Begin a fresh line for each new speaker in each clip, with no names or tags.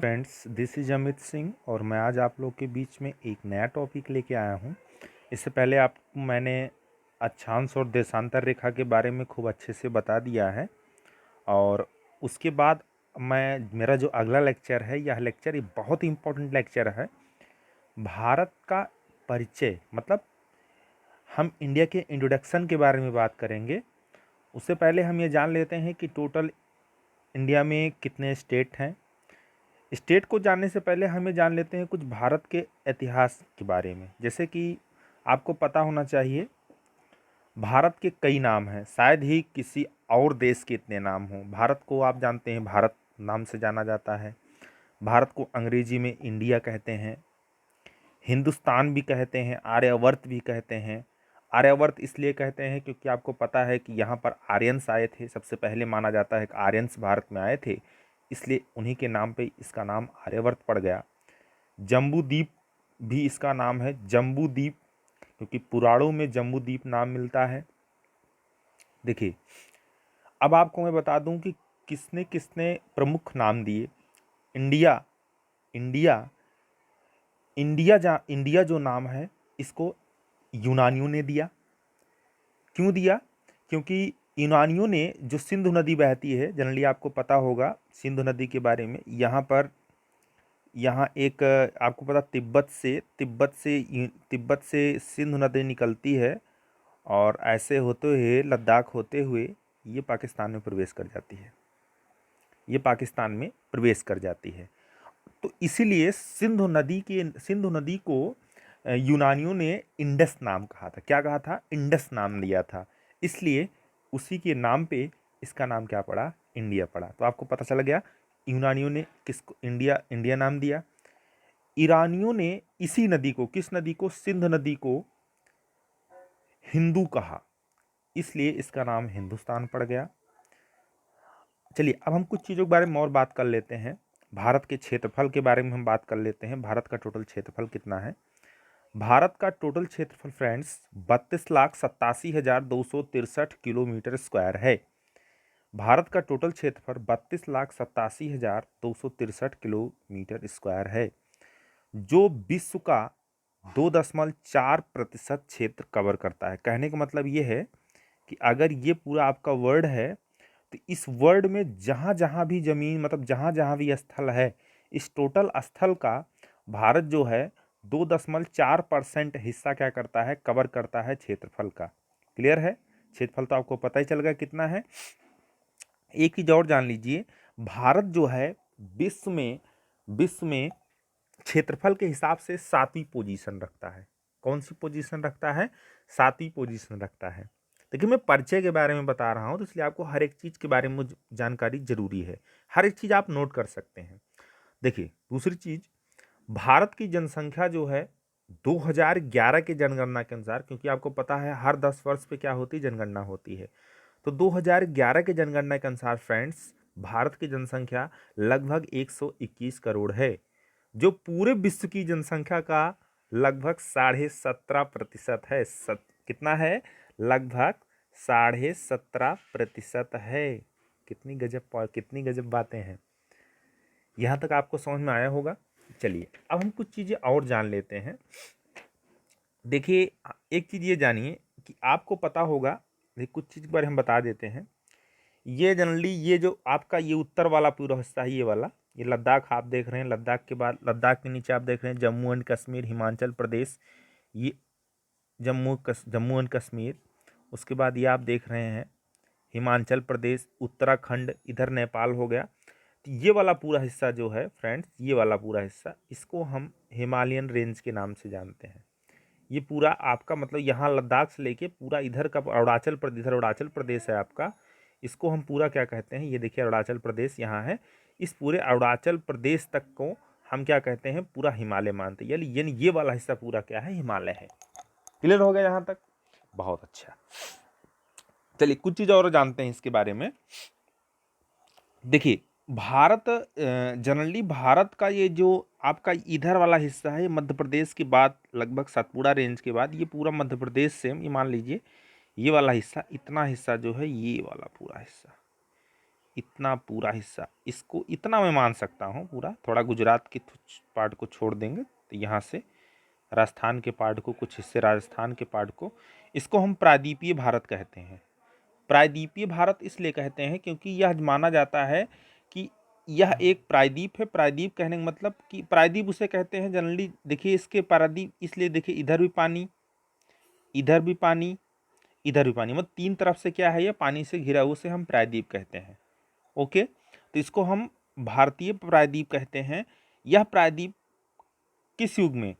Friends, this is Amit Singh और मैं आज आप लोग के बीच में एक नया टॉपिक लेके आया हूँ। इससे पहले आपको मैंने अक्षांश और देशांतर रेखा के बारे में खूब अच्छे से बता दिया है। और उसके बाद मेरा जो अगला लेक्चर है, यह लेक्चर एक बहुत ही इम्पोर्टेंट लेक्चर है। भारत का परिचय, मतलब हम इंडिया के इंट्रोडक्शन के बारे में बात करेंगे। उससे पहले हम ये जान लेते हैं कि टोटल इंडिया में कितने स्टेट हैं। स्टेट को जानने से पहले हमें जान लेते हैं कुछ भारत के इतिहास के बारे में। जैसे कि आपको पता होना चाहिए, भारत के कई नाम हैं, शायद ही किसी और देश के इतने नाम हों। भारत को आप जानते हैं, भारत नाम से जाना जाता है। भारत को अंग्रेजी में इंडिया कहते हैं, हिंदुस्तान भी कहते हैं, आर्यावर्त भी कहते हैं। आर्यावर्त इसलिए कहते हैं क्योंकि आपको पता है कि यहाँ पर आर्यंस आए थे, सबसे पहले माना जाता है कि आर्यंस भारत में आए थे, इसलिए उन्हीं के नाम पे इसका नाम आर्यावर्त पड़ गया। जम्बू द्वीप भी इसका नाम है, जम्बू द्वीप, क्योंकि पुराणों में जम्बू द्वीप नाम मिलता है। देखिए, अब आपको मैं बता दूं कि किसने किसने प्रमुख नाम दिए। इंडिया इंडिया इंडिया जो नाम है, इसको यूनानियों ने दिया। क्यों दिया? क्योंकि यूनानियों ने जो सिंधु नदी बहती है, जनरली आपको पता होगा सिंधु नदी के बारे में। यहाँ एक आपको पता, तिब्बत से सिंधु नदी निकलती है और ऐसे होते हुए लद्दाख होते हुए ये पाकिस्तान में प्रवेश कर जाती है। तो इसीलिए सिंधु नदी को यूनानियों ने इंडस नाम कहा था। क्या कहा था? इंडस नाम लिया था। इसलिए उसी के नाम पे इसका नाम क्या पड़ा? इंडिया पड़ा। तो आपको पता चल गया यूनानियों ने किसको इंडिया नाम दिया। ईरानियों ने इसी नदी को, किस नदी को? सिंधु नदी को हिंदू कहा, इसलिए इसका नाम हिंदुस्तान पड़ गया। चलिए, अब हम कुछ चीज़ों के बारे में और बात कर लेते हैं। भारत के क्षेत्रफल के बारे में हम बात कर लेते हैं। भारत का टोटल क्षेत्रफल कितना है? भारत का टोटल क्षेत्रफल फ्रेंड्स 32,87,263 किलोमीटर स्क्वायर है। भारत का टोटल क्षेत्रफल 32,87,263 किलोमीटर स्क्वायर है, जो विश्व का 2.4% क्षेत्र कवर करता है। कहने का मतलब ये है कि अगर ये पूरा आपका वर्ल्ड है, तो इस वर्ल्ड में जहाँ जहाँ भी जमीन, मतलब जहाँ जहाँ भी स्थल है, इस टोटल स्थल का भारत जो है 2.4% हिस्सा क्या करता है? कवर करता है क्षेत्रफल का। क्लियर है? क्षेत्रफल तो आपको पता ही चल गया कितना है। एक चीज और जान लीजिए, भारत जो है विश्व में क्षेत्रफल के हिसाब से 7वीं पोजीशन रखता है। कौन सी पोजीशन रखता है? 7वीं पोजीशन रखता है। देखिए, मैं परिचय के बारे में बता रहा हूँ, तो इसलिए आपको हर एक चीज़ के बारे में जानकारी जरूरी है। हर एक चीज़ आप नोट कर सकते हैं। देखिए, दूसरी चीज़, भारत की जनसंख्या जो है 2011 के जनगणना के अनुसार, क्योंकि आपको पता है हर 10 वर्ष पे क्या होती है? जनगणना होती है। तो 2011 के जनगणना के अनुसार फ्रेंड्स, भारत की जनसंख्या लगभग 121 करोड़ है, जो पूरे विश्व की जनसंख्या का लगभग 17.5% है। कितना है? लगभग 17.5% है। कितनी गजब बातें हैं। यहां तक आपको समझ में आया होगा। चलिए, अब हम कुछ चीजें और जान लेते हैं। देखिए, एक चीज ये जानिए कि आपको पता होगा, देखिए कुछ चीज के बारे में हम बता देते हैं। ये जनरली ये जो आपका ये उत्तर वाला पूरा हिस्सा है, ये वाला, ये लद्दाख आप देख रहे हैं। लद्दाख के बाद, लद्दाख के नीचे आप देख रहे हैं जम्मू एंड कश्मीर, हिमाचल प्रदेश, ये जम्मू एंड कश्मीर। उसके बाद ये आप देख रहे हैं हिमाचल प्रदेश, उत्तराखंड, इधर नेपाल हो गया। तो ये वाला पूरा हिस्सा जो है फ्रेंड्स, ये वाला पूरा हिस्सा, इसको हम हिमालयन रेंज के नाम से जानते हैं। ये पूरा आपका, मतलब यहाँ लद्दाख से लेके पूरा इधर का अरुणाचल प्रदेश है आपका। इसको हम पूरा क्या कहते हैं? ये देखिए, अरुणाचल प्रदेश यहाँ है। इस पूरे अरुणाचल प्रदेश तक को हम क्या कहते हैं? पूरा हिमालय मानते हैं। यानी ये वाला हिस्सा पूरा क्या है? हिमालय है। क्लियर हो गया यहाँ तक? बहुत अच्छा। चलिए, कुछ चीज और जानते हैं इसके बारे में। देखिए, जनरली भारत का ये जो आपका इधर वाला हिस्सा है, मध्य प्रदेश के बाद, लगभग सतपुड़ा रेंज के बाद, ये पूरा मध्य प्रदेश से, ये मान लीजिए ये वाला हिस्सा, इतना हिस्सा जो है, ये वाला पूरा हिस्सा, इतना पूरा हिस्सा, इसको इतना मैं मान सकता हूँ पूरा, थोड़ा गुजरात के कुछ पार्ट को छोड़ देंगे तो यहाँ से राजस्थान के पार्ट को, कुछ हिस्से राजस्थान के पार्ट को, इसको हम प्रायद्वीपीय भारत कहते हैं। प्रायद्वीपीय भारत इसलिए कहते हैं क्योंकि यह माना जाता है कि यह एक प्रायद्वीप है। प्रायद्वीप कहने का मतलब कि प्रायद्वीप उसे कहते हैं जनरली, देखिए इसके प्रायद्वीप इसलिए, देखिए इधर भी पानी, इधर भी पानी, इधर भी पानी, मतलब तीन तरफ से क्या है, ये पानी से घिरा हुआ, उसे हम प्रायद्वीप कहते हैं। ओके, तो इसको हम भारतीय प्रायद्वीप कहते हैं। यह प्रायद्वीप किस युग में,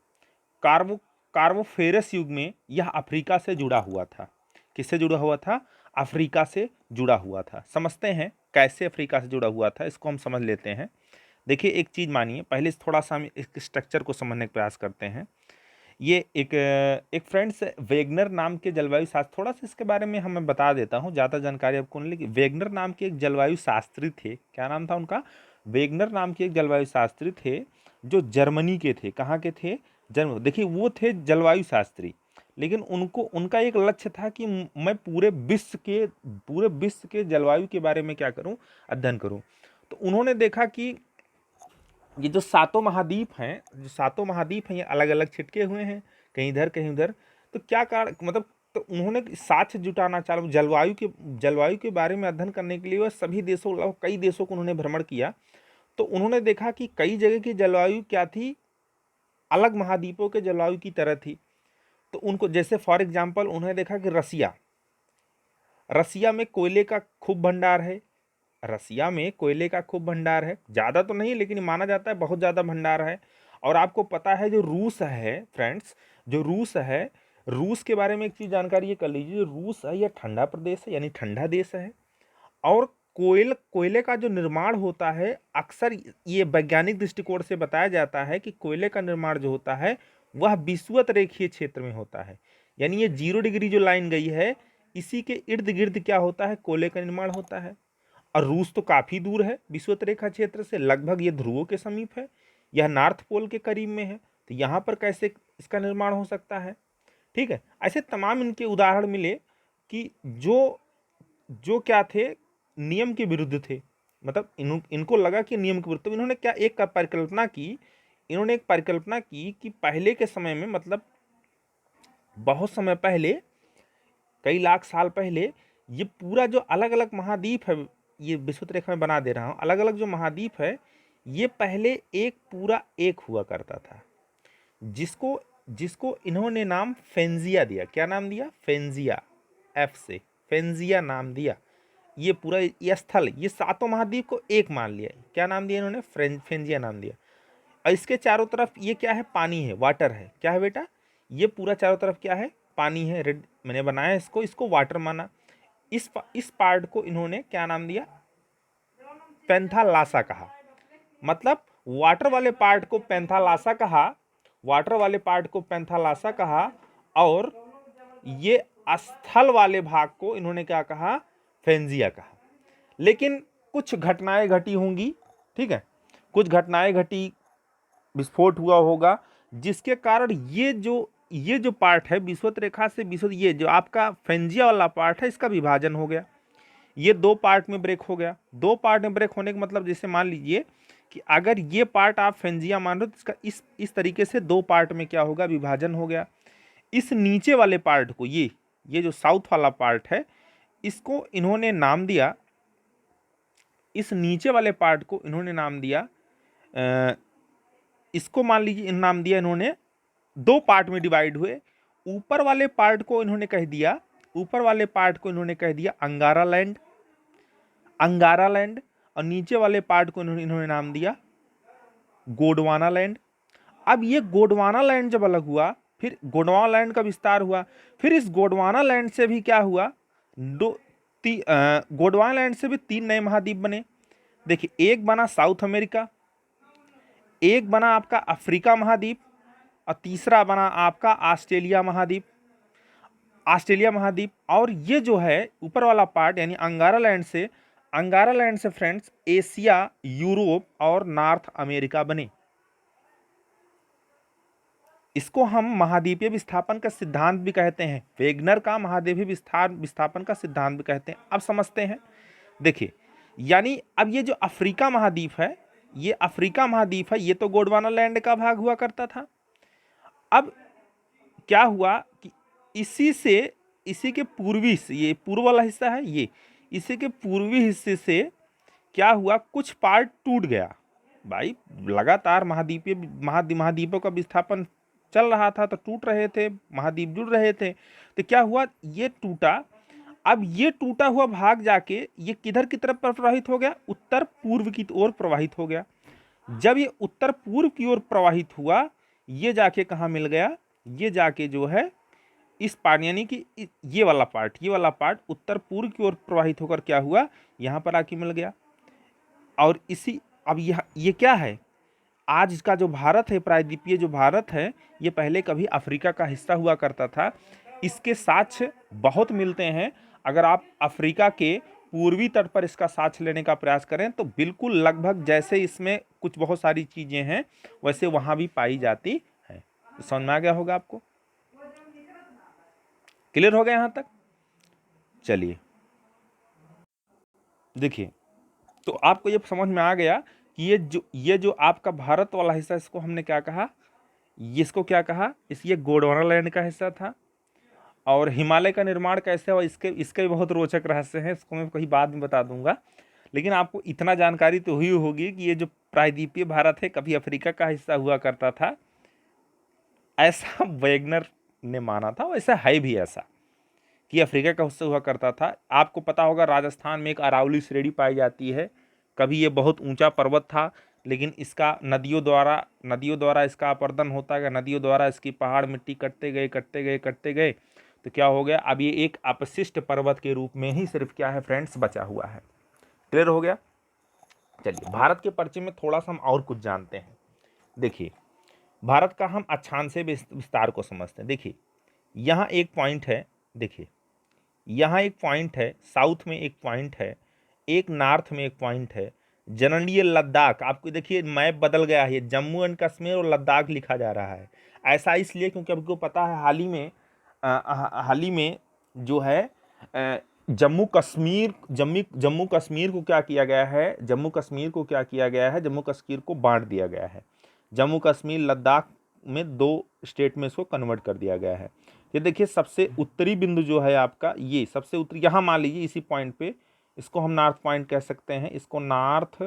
कार्बो कार्बोफेरस युग में यह अफ्रीका से जुड़ा हुआ था। किससे जुड़ा हुआ था? अफ्रीका से जुड़ा हुआ था। समझते हैं कैसे अफ्रीका से जुड़ा हुआ था, इसको हम समझ लेते हैं। देखिए एक चीज़ मानिए, पहले थोड़ा सा हम इस स्ट्रक्चर को समझने का प्रयास करते हैं। ये एक फ्रेंड्स वेगनर नाम के जलवायु शास्त्र, थोड़ा सा इसके बारे में हमें बता देता हूँ, ज़्यादा जानकारी आपको नहीं, लेकिन वेगनर नाम के एक जलवायु शास्त्री थे। क्या नाम था उनका? वेगनर नाम के एक जलवायु शास्त्री थे, जो जर्मनी के थे। कहाँ के थे? जर्मनी। देखिए वो थे जलवायु शास्त्री, लेकिन उनको उनका एक लक्ष्य था कि मैं पूरे विश्व के जलवायु के बारे में क्या करूं, अध्ययन करूं। तो उन्होंने देखा कि ये जो सातों महाद्वीप हैं, ये अलग अलग छिटके हुए हैं, कहीं इधर कहीं उधर। तो क्या कारण, मतलब तो उन्होंने साथ जुटाना चालू, जलवायु के बारे में अध्ययन करने के लिए वह सभी देशों, कई देशों को उन्होंने भ्रमण किया। तो उन्होंने देखा कि कई जगह की जलवायु क्या थी, अलग महाद्वीपों के जलवायु की तरह थी। तो उनको, जैसे फॉर एग्जाम्पल उन्होंने देखा कि रसिया में कोयले का खूब भंडार है। रसिया में कोयले का खूब भंडार है, ज़्यादा तो नहीं लेकिन माना जाता है बहुत ज़्यादा भंडार है। और आपको पता है जो रूस है फ्रेंड्स, जो रूस है, रूस के बारे में एक चीज़ जानकारी ये कर लीजिए, जो रूस है यह ठंडा प्रदेश है, यानी ठंडा देश है। और कोयले का जो निर्माण होता है, अक्सर ये वैज्ञानिक दृष्टिकोण से बताया जाता है कि कोयले का निर्माण जो होता है वह विषुवत रेखीय क्षेत्र में होता है। यानी ये 0 डिग्री जो लाइन गई है, इसी के इर्द गिर्द क्या होता है, कोयले का निर्माण होता है। और रूस तो काफी दूर है विषुवत रेखा क्षेत्र से, लगभग ये ध्रुवों के समीप है, यह नॉर्थ पोल के करीब में है। तो यहाँ पर कैसे इसका निर्माण हो सकता है? ठीक है, ऐसे तमाम इनके उदाहरण मिले कि जो जो क्या थे, नियम के विरुद्ध थे। मतलब इनको लगा कि नियम के विरुद्ध। तो इन्होंने क्या एक परिकल्पना की, इन्होंने एक परिकल्पना की कि पहले के समय में, मतलब बहुत समय पहले, कई लाख साल पहले, ये पूरा जो अलग अलग महाद्वीप है, ये विषुवत रेखा में बना दे रहा हूँ, अलग अलग जो महाद्वीप है, ये पहले एक पूरा एक हुआ करता था, जिसको जिसको इन्होंने नाम फेंजिया दिया। क्या नाम दिया? फेंजिया, एफ से फेंजिया नाम दिया। ये पूरा ये स्थल, ये सातों महाद्वीप को एक मान लिया। क्या नाम दिया इन्होंने? फेंजिया नाम दिया। और इसके चारों तरफ ये क्या है? पानी है, वाटर है। क्या है बेटा? ये पूरा चारों तरफ क्या है? पानी है। रेड मैंने बनाया इसको वाटर माना। इस पार्ट को इन्होंने क्या नाम दिया? पेंथालासा कहा। मतलब वाटर वाले पार्ट को पेंथालासा कहा, वाटर वाले पार्ट को पेंथालासा कहा, और ये स्थल वाले भाग को इन्होंने क्या कहा? फेंजिया कहा। लेकिन कुछ घटनाएं घटी होंगी, ठीक है, कुछ घटनाएं घटी, विस्फोट हुआ होगा, जिसके कारण ये जो पार्ट है विषुवत रेखा से विषुवत, ये जो आपका फेंजिया वाला पार्ट है, इसका विभाजन हो गया। ये दो पार्ट में ब्रेक हो गया। दो पार्ट में ब्रेक होने का मतलब, जैसे मान लीजिए कि अगर ये पार्ट आप फेंजिया मान रहे हो, तो इसका इस तरीके से दो पार्ट में क्या होगा? विभाजन हो गया। इस नीचे वाले पार्ट को, ये जो साउथ वाला पार्ट है, इसको इन्होंने नाम दिया, इस नीचे वाले पार्ट को इन्होंने नाम दिया, इसको मान लीजिए नाम दिया इन्होंने, दो पार्ट में डिवाइड हुए। ऊपर वाले पार्ट को इन्होंने कह दिया, अंगारा लैंड, और नीचे वाले पार्ट को इन्होंने नाम दिया गोंडवाना लैंड। अब ये गोंडवाना लैंड जब अलग हुआ, फिर गोंडवाना लैंड का विस्तार हुआ, फिर इस गोंडवाना लैंड से भी क्या हुआ? गोंडवाना लैंड से भी 3 नए महाद्वीप बने। देखिए, एक बना साउथ अमेरिका, एक बना आपका अफ्रीका महाद्वीप, और तीसरा बना आपका ऑस्ट्रेलिया महाद्वीप। और ये जो है ऊपर वाला पार्ट, यानी अंगारा लैंड से फ्रेंड्स एशिया, यूरोप और नॉर्थ अमेरिका बने। इसको हम महाद्वीपीय विस्थापन का सिद्धांत भी कहते हैं। वेगनर का महाद्वीपीय विस्थापन का सिद्धांत भी कहते हैं। अब समझते हैं। देखिए, यानी अब ये जो अफ्रीका महाद्वीप है, ये अफ्रीका महाद्वीप है, ये तो गोंडवाना लैंड का भाग हुआ करता था। अब क्या हुआ कि इसी से, इसी के पूर्वी से, ये पूर्व वाला हिस्सा है, ये इसी के पूर्वी हिस्से से क्या हुआ, कुछ पार्ट टूट गया। भाई लगातार महाद्वीपीय महाद्वीपों का विस्थापन चल रहा था, तो टूट रहे थे, महाद्वीप जुड़ रहे थे। तो क्या हुआ, ये टूटा। अब ये टूटा हुआ भाग जाके ये किधर की तरफ प्रवाहित हो गया, उत्तर पूर्व की ओर प्रवाहित हो गया। जब ये उत्तर पूर्व की ओर प्रवाहित हुआ, ये जाके कहाँ मिल गया, ये जाके जो है इस पार्ट, यानी कि ये वाला पार्ट, ये वाला पार्ट उत्तर पूर्व की ओर प्रवाहित होकर क्या हुआ, यहाँ पर आके मिल गया। और इसी, अब यह ये क्या है, आज इसका जो भारत है, प्रायद्वीपीय जो भारत है, ये पहले कभी अफ्रीका का हिस्सा हुआ करता था। इसके साक्ष्य बहुत मिलते हैं। अगर आप अफ्रीका के पूर्वी तट पर इसका साक्ष्य लेने का प्रयास करें तो बिल्कुल लगभग जैसे इसमें कुछ बहुत सारी चीजें हैं वैसे वहां भी पाई जाती है। समझ में आ गया होगा आपको? क्लियर हो गया यहां तक? चलिए देखिए, तो आपको ये समझ में आ गया कि ये जो आपका भारत वाला हिस्सा, इसको हमने क्या कहा, इसको क्या कहा, ये गोंडवाना लैंड का हिस्सा था। और हिमालय का निर्माण कैसे हुआ, इसके भी बहुत रोचक रहस्य हैं, इसको मैं कहीं बाद में बता दूंगा। लेकिन आपको इतना जानकारी तो हुई होगी कि ये जो प्रायद्वीपीय भारत है कभी अफ्रीका का हिस्सा हुआ करता था, ऐसा वैगनर ने माना था, वैसा है भी ऐसा कि अफ्रीका का हिस्सा हुआ करता था। आपको पता होगा राजस्थान में एक अरावली श्रेणी पाई जाती है। कभी ये बहुत ऊंचा पर्वत था, लेकिन इसका नदियों द्वारा इसका अपर्दन होता गया, नदियों द्वारा इसकी पहाड़ मिट्टी कटते गए, तो क्या हो गया, अब ये एक अपशिष्ट पर्वत के रूप में ही सिर्फ क्या है फ्रेंड्स, बचा हुआ है। क्लियर हो गया? चलिए भारत के परिचय में थोड़ा सा हम और कुछ जानते हैं। देखिए, भारत का हम अक्षांश विस्तार को समझते हैं। देखिए यहाँ एक पॉइंट है, देखिए यहाँ एक पॉइंट है, साउथ में एक पॉइंट है, एक नॉर्थ में एक पॉइंट है। जनरली ये लद्दाख, आपको देखिए मैप बदल गया है, जम्मू एंड कश्मीर और लद्दाख लिखा जा रहा है। ऐसा इसलिए क्योंकि आपको पता है हाल ही में जो है जम्मू कश्मीर को क्या किया गया है, जम्मू कश्मीर को बांट दिया गया है। जम्मू कश्मीर लद्दाख में दो स्टेट में इसको कन्वर्ट कर दिया गया है। ये देखिए सबसे उत्तरी बिंदु जो है आपका, ये सबसे उत्तरी, यहाँ मान लीजिए इसी पॉइंट पे, इसको हम नॉर्थ पॉइंट कह सकते हैं, इसको नॉर्थ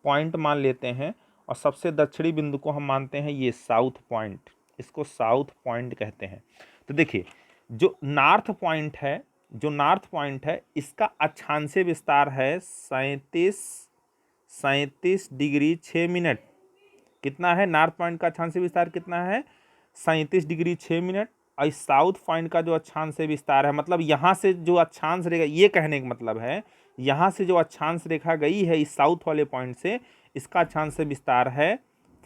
पॉइंट मान लेते हैं। और सबसे दक्षिणी बिंदु को हम मानते हैं ये साउथ पॉइंट, इसको साउथ पॉइंट कहते हैं। तो देखिए जो नॉर्थ पॉइंट है इसका अक्षांशीय विस्तार है 37 डिग्री 6 मिनट। कितना है नॉर्थ पॉइंट का अक्षांशीय विस्तार, कितना है 37 डिग्री 6 मिनट। और इस साउथ पॉइंट का जो अक्षांशीय विस्तार है, मतलब यहाँ से जो अक्षांश रेखा, ये कहने का मतलब है यहाँ से जो अक्षांश रेखा गई है इस साउथ वाले पॉइंट से, इसका अक्षांशीय विस्तार है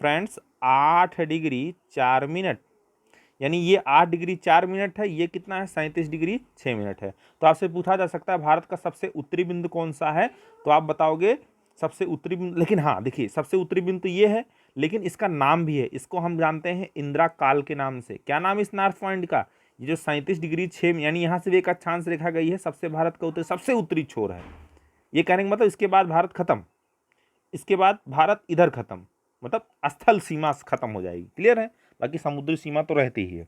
फ्रेंड्स 8 डिग्री 4 मिनट। यानी ये 8 डिग्री 4 मिनट है, ये कितना है 37 डिग्री 6 मिनट है। तो आपसे पूछा जा सकता है भारत का सबसे उत्तरी बिंदु कौन सा है, तो आप बताओगे सबसे उत्तरी बिंदु। लेकिन हाँ देखिए सबसे उत्तरी बिंदु तो ये है, लेकिन इसका नाम भी है, इसको हम जानते हैं इंदिरा काल के नाम से। क्या नाम है इस नॉर्थ पॉइंट का, ये जो 37 डिग्री 6, यानी यहाँ से भी एक अक्षांश रेखा गई है, सबसे भारत का उत्तरी सबसे उत्तरी छोर है। ये कहने का मतलब इसके बाद भारत खत्म, इसके बाद भारत इधर खत्म, मतलब स्थल सीमा खत्म हो जाएगी। क्लियर है? बाकी समुद्री सीमा तो रहती ही है।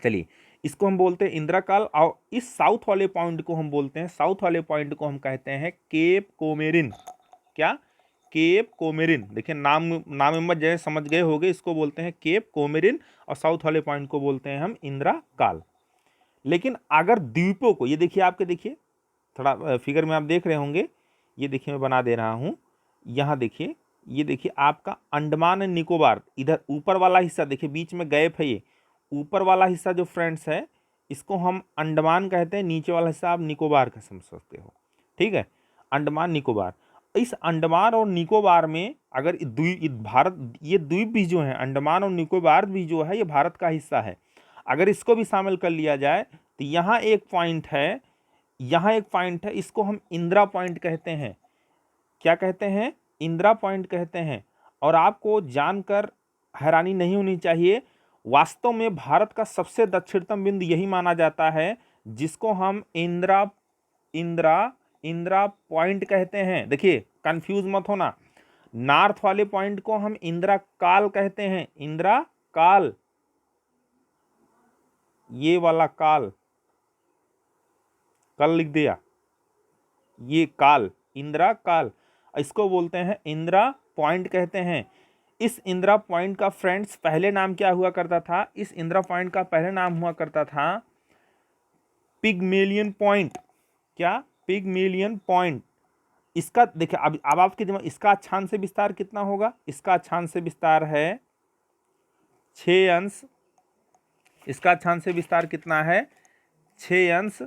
चलिए इसको हम बोलते हैं इंदिरा काल। और इस साउथ वाले पॉइंट को हम बोलते हैं, साउथ वाले पॉइंट को हम कहते हैं केप कोमेरिन। क्या? Cap coumarin. देखिए नाम में जैसे समझ गए होंगे, इसको बोलते हैं केप कोमेरिन और साउथ वाले पॉइंट को बोलते हैं हम इंदिरा काल। लेकिन अगर द्वीपों को, ये देखिए आपके, देखिए थोड़ा फिगर में आप देख रहे होंगे, ये देखिए मैं बना दे रहा हूँ, यहाँ देखिए, ये देखिए आपका अंडमान एंड निकोबार, इधर ऊपर वाला हिस्सा देखिए बीच में गैप है, ये ऊपर वाला हिस्सा जो फ्रेंड्स है इसको हम अंडमान कहते हैं, नीचे वाला हिस्सा आप निकोबार का समझ सकते हो। ठीक है, अंडमान निकोबार। इस अंडमान और निकोबार में अगर भारत, ये द्वीप भी जो है अंडमान और निकोबार भी जो है ये भारत का हिस्सा है। अगर इसको भी शामिल कर लिया जाए तो यहाँ एक पॉइंट है, यहाँ एक पॉइंट है, इसको हम इंदिरा पॉइंट कहते हैं। क्या कहते हैं? इंदिरा पॉइंट कहते हैं। और आपको जानकर हैरानी नहीं होनी चाहिए, वास्तव में भारत का सबसे दक्षिणतम बिंदु यही माना जाता है, जिसको हम इंदिरा इंदिरा पॉइंट कहते हैं। देखिए कंफ्यूज मत होना, नॉर्थ वाले पॉइंट को हम इंदिरा काल कहते हैं, इंदिरा काल, ये वाला काल, कल लिख दिया, ये काल, इंदिरा काल, इसको बोलते हैं इंदिरा पॉइंट कहते हैं। इस इंदिरा पॉइंट का फ्रेंड्स पहले नाम क्या हुआ करता था? इस इंदिरा पॉइंट का पहले नाम हुआ करता था पिगमेलियन पॉइंट। क्या? Pygmalion point. इसका देखिए अब आपके दिमाग, इसका अक्षांश से विस्तार कितना होगा? इसका अक्षांश से विस्तार है 6 अंश। इसका अक्षांश से विस्तार कितना है? 6 अंश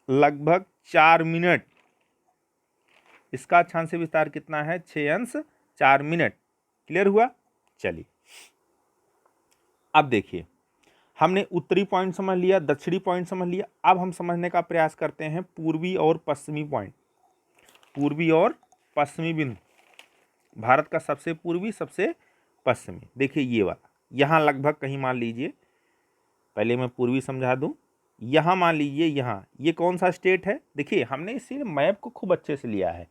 लगभग 4 मिनट। इसका अक्षांश से विस्तार कितना है? 6 अंश 4 मिनट। क्लियर हुआ? चलिए अब देखिए, हमने उत्तरी पॉइंट समझ लिया, दक्षिणी पॉइंट समझ लिया, अब हम समझने का प्रयास करते हैं पूर्वी और पश्चिमी पॉइंट। पूर्वी और पश्चिमी बिंदु, भारत का सबसे पूर्वी सबसे पश्चिमी। देखिए ये वाला, यहाँ लगभग कहीं मान लीजिए, पहले मैं पूर्वी समझा दूं, यहाँ मान लीजिए, यहाँ ये कौन सा स्टेट है? देखिए हमने इसी मैप को खूब अच्छे से लिया है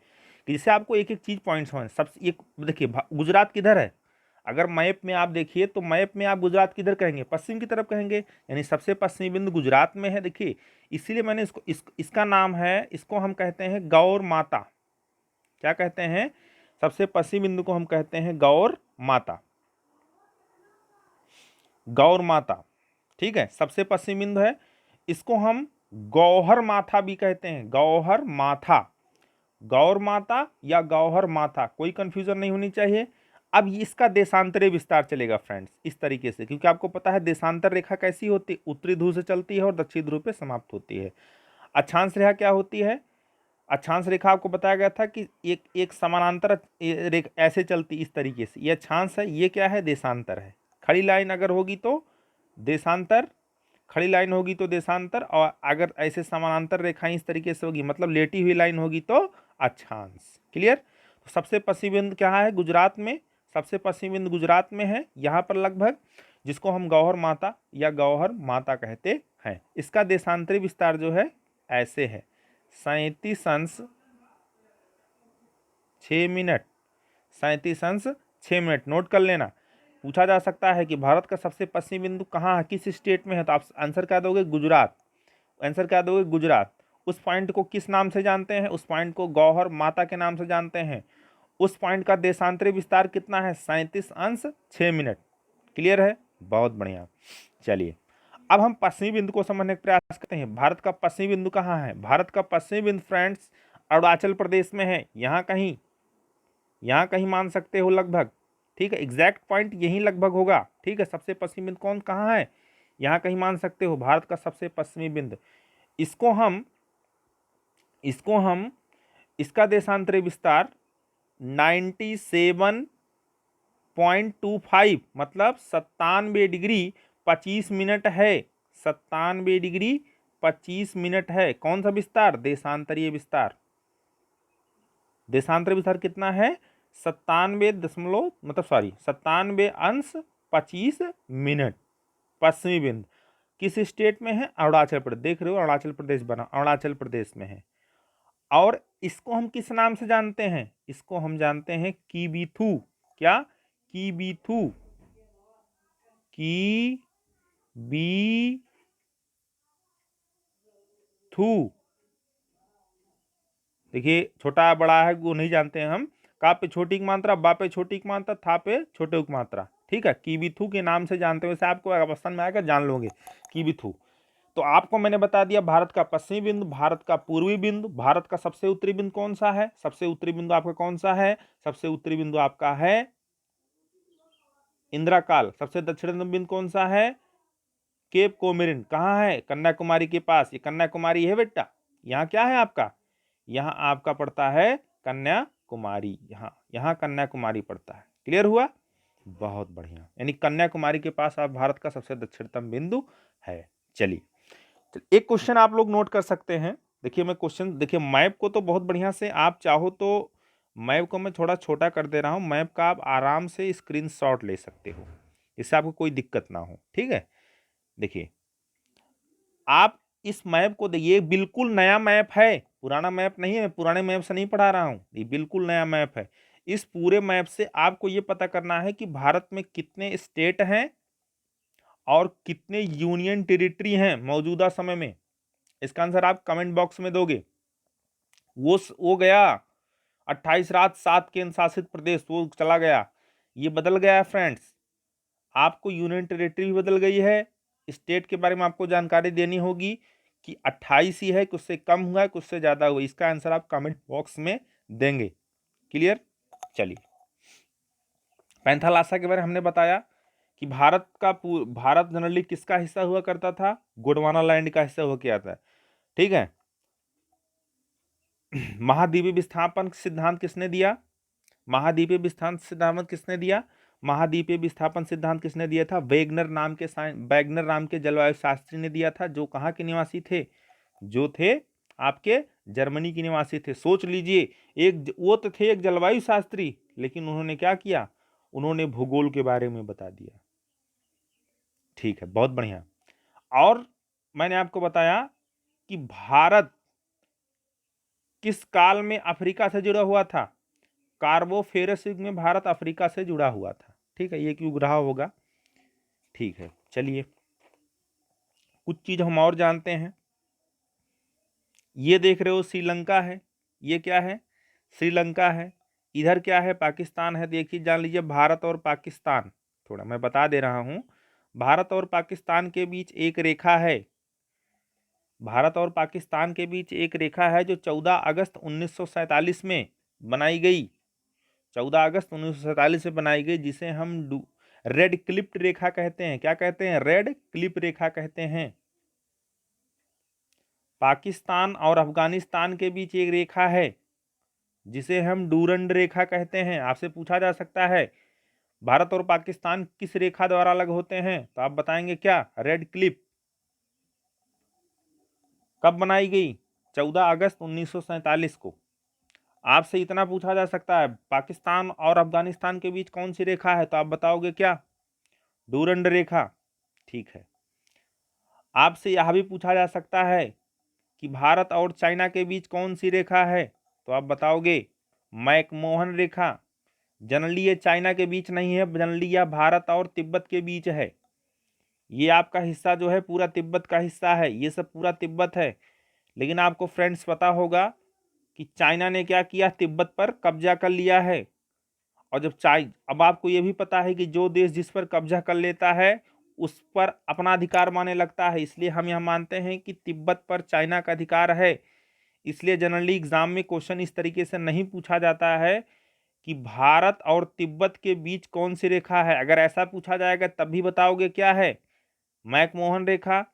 कि जिससे आपको एक एक चीज़ पॉइंट समझ। सबसे एक देखिए, गुजरात किधर है? अगर मैप में आप देखिए तो मैप में आप गुजरात किधर कहेंगे? पश्चिम की तरफ कहेंगे, यानी सबसे पश्चिमी बिंदु गुजरात में है। देखिए इसीलिए मैंने इसका नाम है, इसको हम कहते हैं गौर माता। क्या कहते हैं? सबसे पश्चिमी बिंदु को हम कहते हैं गौर माता, गौर माता। ठीक है, सबसे पश्चिमी बिंदु है, इसको हम गौहर माथा भी कहते हैं, गौहर माथा, गौर माता या गौहर माथा, कोई कंफ्यूजन नहीं होनी चाहिए। अब इसका देशांतरी विस्तार चलेगा फ्रेंड्स इस तरीके से, क्योंकि आपको पता है देशांतर रेखा कैसी होती है? उत्तरी ध्रुव से चलती है और दक्षिण ध्रुव पे समाप्त होती है। अक्षांश रेखा क्या होती है? अक्षांश रेखा आपको बताया गया था कि एक एक समानांतर रेखा ऐसे चलती इस तरीके से, ये अक्षांश है, ये क्या है? देशांतर है। खड़ी लाइन अगर होगी तो देशांतर, खड़ी लाइन होगी तो देशांतर, और अगर ऐसे समानांतर रेखाएं इस तरीके से होगी, मतलब लेटी हुई लाइन होगी तो अक्षांश। क्लियर? तो सबसे पश्चिमी बिंदु क्या है? गुजरात में। सबसे पश्चिमी बिंदु गुजरात में है, यहाँ पर लगभग, जिसको हम गौहर माता या गौहर माता कहते हैं। इसका देशांतरी विस्तार जो है ऐसे है, 37 अंश 6 मिनट, 37 अंश 6 मिनट। नोट कर लेना, पूछा जा सकता है कि भारत का सबसे पश्चिमी बिंदु कहाँ है, किस स्टेट में है? तो आप आंसर क्या दोगे? गुजरात। आंसर क्या दोगे? गुजरात। उस पॉइंट को किस नाम से जानते हैं? उस पॉइंट को गौहर माता के नाम से जानते हैं। उस पॉइंट का देशांतरी विस्तार कितना है? 37 अंश 6 मिनट। क्लियर है? बहुत बढ़िया। चलिए अब हम पश्चिमी बिंदु को समझने का प्रयास करते हैं। भारत का पश्चिमी बिंदु कहाँ है? भारत का पश्चिमी बिंदु फ्रेंड्स अरुणाचल प्रदेश में है। यहाँ कहीं, यहाँ कहीं मान सकते हो लगभग। ठीक है, एग्जैक्ट पॉइंट यही लगभग होगा। ठीक है, सबसे पश्चिमी बिंदु कौन कहाँ है? यहाँ कहीं मान सकते हो, भारत का सबसे पश्चिमी बिंदु। इसको हम इसका देशांतरी विस्तार 97.25 मतलब 97 डिग्री 25 मिनट है। 97 डिग्री 25 मिनट है। कौन सा विस्तार? देशांतरीय विस्तार। देशांतरीय विस्तार कितना है? 97 अंश 25 मिनट। पश्चिमी बिंदु किस स्टेट में है? अरुणाचल प्रदेश। देख रहे हो अरुणाचल प्रदेश बना, अरुणाचल प्रदेश में है। और इसको हम किस नाम से जानते हैं? इसको हम जानते हैं कीबीथू। क्या? कीबीथू, की बी थू। देखिए छोटा बड़ा है वो नहीं जानते हैं हम। का पे छोटी की मात्रा, बा पे छोटी की मात्रा, था पे छोटे की मात्रा। ठीक है, कीबीथू के नाम से जानते हैं। वैसे आपको पसंद में आएगा, जान लोगे कीबीथू। तो आपको मैंने बता दिया भारत का पश्चिमी बिंदु, भारत का पूर्वी बिंदु, भारत का सबसे उत्तरी बिंदु कौन सा है? सबसे उत्तरी बिंदु आपका कौन सा है? सबसे उत्तरी बिंदु आपका है इंदिरा काल। सबसे दक्षिणी बिंदु कौन सा है? Cape Comorin. कहाँ है? कन्याकुमारी के पास। ये कन्याकुमारी है बेटा। यहाँ क्या है आपका? यहाँ आपका पड़ता है कन्याकुमारी। यहाँ कन्याकुमारी पड़ता है। क्लियर हुआ? बहुत बढ़िया, यानी कन्याकुमारी के पास आप भारत का सबसे दक्षिणतम बिंदु है। चलिए एक क्वेश्चन आप लोग नोट कर सकते हैं। देखिए मैं क्वेश्चन, देखिए मैप को तो बहुत बढ़िया से, आप चाहो तो मैप को मैं थोड़ा छोटा कर दे रहा हूँ। मैप का आप आराम से स्क्रीनशॉट ले सकते हो, इससे आपको कोई दिक्कत ना हो। ठीक है, देखिए आप इस मैप को देखिए, बिल्कुल नया मैप है। पुराना मैप नहीं है, मैं पुराने मैप से नहीं पढ़ा रहा हूँ, ये बिल्कुल नया मैप है। इस पूरे मैप से आपको ये पता करना है कि भारत में कितने स्टेट हैं और कितने यूनियन टेरिटरी हैं मौजूदा समय में। इसका आंसर आप कमेंट बॉक्स में दोगे। वो गया 28 राज्य 7 केंद्र शासित प्रदेश, वो चला गया, ये बदल गया है फ्रेंड्स। आपको यूनियन टेरिटरी भी बदल गई है। स्टेट के बारे में आपको जानकारी देनी होगी कि 28 ही है कि उससे कम हुआ है कि उससे ज्यादा हुआ। इसका आंसर आप कमेंट बॉक्स में देंगे। क्लियर? चलिए, पैंथालासा के बारे में हमने बताया कि भारत जनरली किसका हिस्सा हुआ करता था? गोंडवाना लैंड का हिस्सा हुआ किया था। ठीक है। महाद्वीपीय विस्थापन सिद्धांत किसने दिया? महाद्वीपीय विस्थापन सिद्धांत किसने दिया? महाद्वीपीय विस्थापन सिद्धांत किसने दिया था? वैगनर नाम के जलवायु शास्त्री ने दिया था, जो कहाँ के निवासी थे? जो थे आपके जर्मनी के निवासी थे। सोच लीजिए, वो तो थे एक जलवायु शास्त्री, लेकिन उन्होंने क्या किया? उन्होंने भूगोल के बारे में बता दिया। ठीक है, बहुत बढ़िया। और मैंने आपको बताया कि भारत किस काल में अफ्रीका से जुड़ा हुआ था? कार्बोफेरस युग में भारत अफ्रीका से जुड़ा हुआ था। ठीक है, ये क्यों रहा होगा। ठीक है, चलिए कुछ चीज हम और जानते हैं। ये देख रहे हो श्रीलंका है, ये क्या है? श्रीलंका है। इधर क्या है? पाकिस्तान है। देखिए, जान लीजिए, भारत और पाकिस्तान, थोड़ा मैं बता दे रहा हूं, भारत और पाकिस्तान के बीच एक रेखा है। भारत और पाकिस्तान के बीच एक रेखा है जो 14 अगस्त 1947 में बनाई गई। 14 अगस्त 1947 में बनाई गई, जिसे हम रेड क्लिप्ड रेखा कहते हैं। क्या कहते हैं? रेड क्लिप रेखा कहते हैं। पाकिस्तान और अफगानिस्तान के बीच एक रेखा है जिसे हम डूरंड रेखा कहते हैं। आपसे पूछा जा सकता है भारत और पाकिस्तान किस रेखा द्वारा अलग होते हैं, तो आप बताएंगे क्या? Red clip. कब बनाई गई? 14 अगस्त 1947 को। आपसे इतना पूछा जा सकता है पाकिस्तान और अफगानिस्तान के बीच कौन सी रेखा है, तो आप बताओगे क्या? डूरंड रेखा। ठीक है। आपसे यह भी पूछा जा सकता है कि भारत और चाइना के बीच कौन सी रेखा है, तो आप बताओगे मैकमोहन रेखा। जनरली ये चाइना के बीच नहीं है, जनरली यह भारत और तिब्बत के बीच है। ये आपका हिस्सा जो है पूरा तिब्बत का हिस्सा है, ये सब पूरा तिब्बत है। लेकिन आपको फ्रेंड्स पता होगा कि चाइना ने क्या किया? तिब्बत पर कब्जा कर लिया है। और अब आपको ये भी पता है कि जो देश जिस पर कब्जा कर लेता है उस पर अपना अधिकार माने लगता है। इसलिए हम यह मानते हैं कि तिब्बत पर चाइना का अधिकार है। इसलिए जनरली एग्जाम में क्वेश्चन इस तरीके से नहीं पूछा जाता है कि भारत और तिब्बत के बीच कौन सी रेखा है। अगर ऐसा पूछा जाएगा तब भी बताओगे क्या है? मैकमोहन रेखा।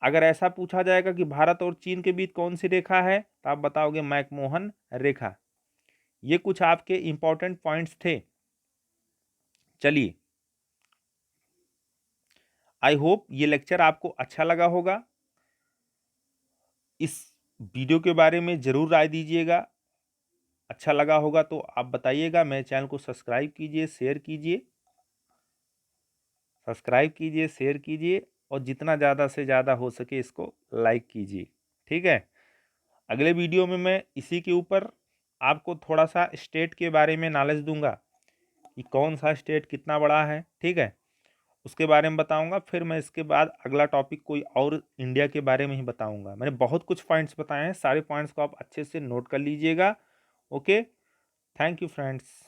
अगर ऐसा पूछा जाएगा कि भारत और चीन के बीच कौन सी रेखा है, तो आप बताओगे मैकमोहन रेखा। ये कुछ आपके इंपॉर्टेंट पॉइंट्स थे। चलिए, आई होप ये लेक्चर आपको अच्छा लगा होगा। इस वीडियो के बारे में जरूर राय दीजिएगा। अच्छा लगा होगा तो आप बताइएगा। मेरे चैनल को सब्सक्राइब कीजिए, शेयर कीजिए, शेयर कीजिए, और जितना ज़्यादा से ज़्यादा हो सके इसको लाइक कीजिए। ठीक है। अगले वीडियो में मैं इसी के ऊपर आपको थोड़ा सा स्टेट के बारे में नॉलेज दूंगा कि कौन सा स्टेट कितना बड़ा है। ठीक है, उसके बारे में बताऊंगा। फिर मैं इसके बाद अगला टॉपिक कोई और इंडिया के बारे में ही बताऊंगा। मैंने बहुत कुछ पॉइंट्स बताए हैं, सारे पॉइंट्स को आप अच्छे से नोट कर लीजिएगा। Okay, thank you friends.